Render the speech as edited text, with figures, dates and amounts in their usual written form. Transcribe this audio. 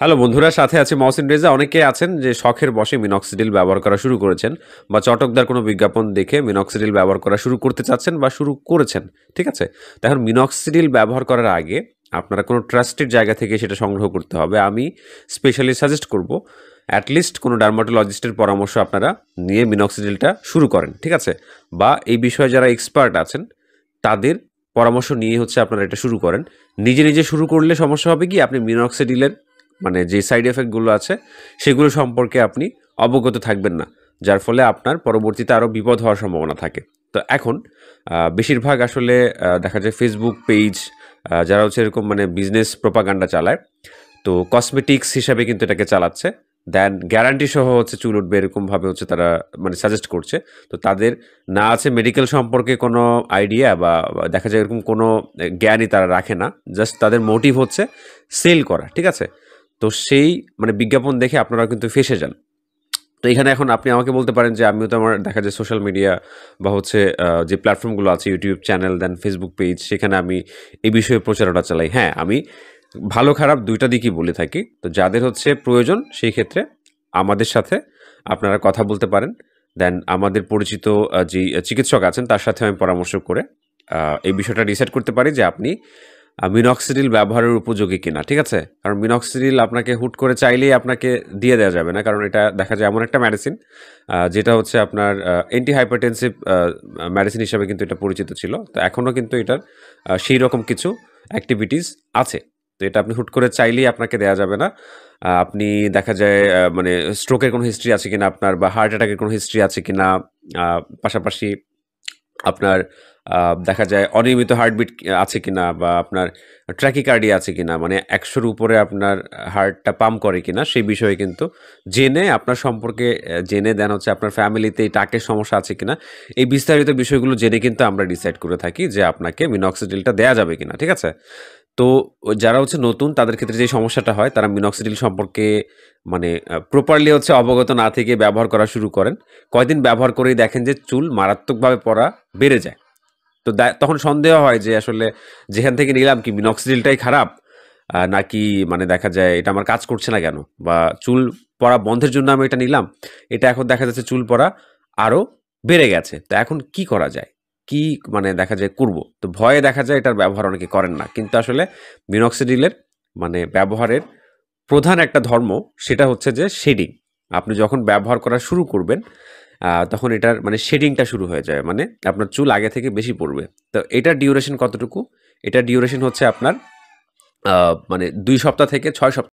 Hello বন্ধুরা, সাথে আছে মহসিন রেজা। অনেকে আছেন যে শখের বশে মিনক্সিডিল ব্যবহার করা শুরু করেছেন বা চটকদার কোনো বিজ্ঞাপন দেখে মিনক্সিডিল ব্যবহার করা শুরু করতে চাচ্ছেন বা শুরু করেছেন। ঠিক আছে? তো এখন মিনক্সিডিল ব্যবহার করার আগে আপনারা কোনো ট্রাস্টেড জায়গা থেকে সেটা সংগ্রহ করতে হবে। আমি স্পেশালি সাজেস্ট করব অ্যাটলিস্ট কোনো ডার্মাটোলজিস্টের পরামর্শ আপনারা নিয়ে মিনক্সিডিলটা শুরু করেন। ঠিক আছে? বা এই বিষয়ে যারা এক্সপার্ট আছেন তাদের পরামর্শ নিয়ে হচ্ছে আপনারা এটা শুরু করেন। নিজে, নিজে শুরু করলে সমস্যা হবে কি, আপনি মিনক্সিডিলের মানে যে সাইড এফেক্টগুলো আছে সেগুলো সম্পর্কে আপনি অবগত থাকবেন না। যার ফলে আপনার পরবর্তীতে আরও বিপদ হওয়ার সম্ভাবনা থাকে। তো এখন বেশিরভাগ আসলে দেখা যায় ফেসবুক পেজ যারা হচ্ছে এরকম মানে বিজনেস প্রোপাগান্ডা চালায়, তো কসমেটিক্স হিসাবে কিন্তু এটাকে চালাচ্ছে। দেন গ্যারান্টি সহ হচ্ছে চুল উঠবে এরকমভাবে হচ্ছে তারা মানে সাজেস্ট করছে। তো তাদের না আছে মেডিকেল সম্পর্কে কোনো আইডিয়া বা দেখা যায় এরকম কোনো জ্ঞানই তারা রাখে না। জাস্ট তাদের মোটিভ হচ্ছে সেল করা। ঠিক আছে? তো সেই মানে বিজ্ঞাপন দেখে আপনারা কিন্তু ফেঁসে যান। তো এখানে এখন আপনি আমাকে বলতে পারেন যে আমিও তো আমার দেখা যায় সোশ্যাল মিডিয়া বা হচ্ছে যে প্ল্যাটফর্মগুলো আছে YouTube channel then Facebook page সেখানে আমি এই বিষয়ে প্রচারণা চালাই। হ্যাঁ, আমি ভালো খারাপ ২ টা দিকই বলে থাকি। তো যাদের হচ্ছে প্রয়োজন সেই ক্ষেত্রে আমাদের সাথে আপনারা কথা বলতে পারেন। দেন আমাদের পরিচিত যেই চিকিৎসক আছেন তার সাথে আমি পরামর্শ করে এই বিষয়টা ডিসাইড করতে পারি যে আপনি মিনক্সিডিল ব্যবহারের উপযোগী কিনা। ঠিক আছে? কারণ মিনক্সিডিল আপনাকে হুট করে চাইলেই আপনাকে দিয়ে দেওয়া যাবে না। কারণ এটা দেখা যায় এমন একটা মেডিসিন যেটা হচ্ছে আপনার অ্যান্টি হাইপারটেনসিভ মেডিসিন হিসাবে কিন্তু এটা পরিচিত ছিল। তো এখনো কিন্তু এটার সেই রকম কিছু অ্যাক্টিভিটিস আছে। তো এটা আপনি হুট করে চাইলেই আপনাকে দেয়া যাবে না। আপনি দেখা যায় মানে স্ট্রোকের কোনো হিস্ট্রি আছে কিনা আপনার বা হার্ট অ্যাটাকের কোনো হিস্ট্রি আছে কিনা, পাশাপাশি আপনার দেখা যায় অনিয়মিত হার্টবিট আছে কিনা বা আপনার ট্র্যাকিকার্ডিয়া আছে কিনা, মানে ১০০ র উপরে আপনার হার্টটা পাম্প করে কিনা সেই বিষয়ে কিন্তু জেনে আপনার সম্পর্কে জেনে দেন হচ্ছে আপনার ফ্যামিলিতে এই টাকের সমস্যা আছে কিনা, এই বিস্তারিত বিষয়গুলো জেনে কিন্তু আমরা ডিসাইড করে থাকি যে আপনাকে মিনক্সিডিলটা দেয়া যাবে কিনা। ঠিক আছে? তো যারা হচ্ছে নতুন তাদের ক্ষেত্রে যে সমস্যাটা হয় তারা মিনক্সিডিল সম্পর্কে মানে প্রপারলি হচ্ছে অবগত না থেকে ব্যবহার করা শুরু করেন। কয়দিন ব্যবহার করেই দেখেন যে চুল মারাত্মকভাবে পড়া বেড়ে যায়। তো তখন সন্দেহ হয় যে আসলে যেখান থেকে নিলাম কি মিনক্সিডিলটাই খারাপ? নাকি মানে দেখা যায় এটা আমার কাজ করছে না কেন? বা চুল পড়া বন্ধের জন্য আমি এটা নিলাম। এটা এখন দেখা যাচ্ছে চুল পড়া আরো বেড়ে গেছে। তো এখন কি করা যায়? কি মানে দেখা যায় করব? তো ভয়ে দেখা যায় এটার ব্যবহার অনেকে করেন না। কিন্তু আসলে মিনক্সিডিলের মানে ব্যবহারের প্রধান একটা ধর্ম সেটা হচ্ছে যে শেডিং। আপনি যখন ব্যবহার করা শুরু করবেন তখন এটার মানে শেডিংটা শুরু হয়ে যায়। মানে আপনার চুল আগে থেকে বেশি পড়বে। তো এটার ডিউরেশন কতটুকু? এটার ডিউরেশন হচ্ছে আপনার মানে ২ সপ্তাহ থেকে ৬ সপ্তাহ।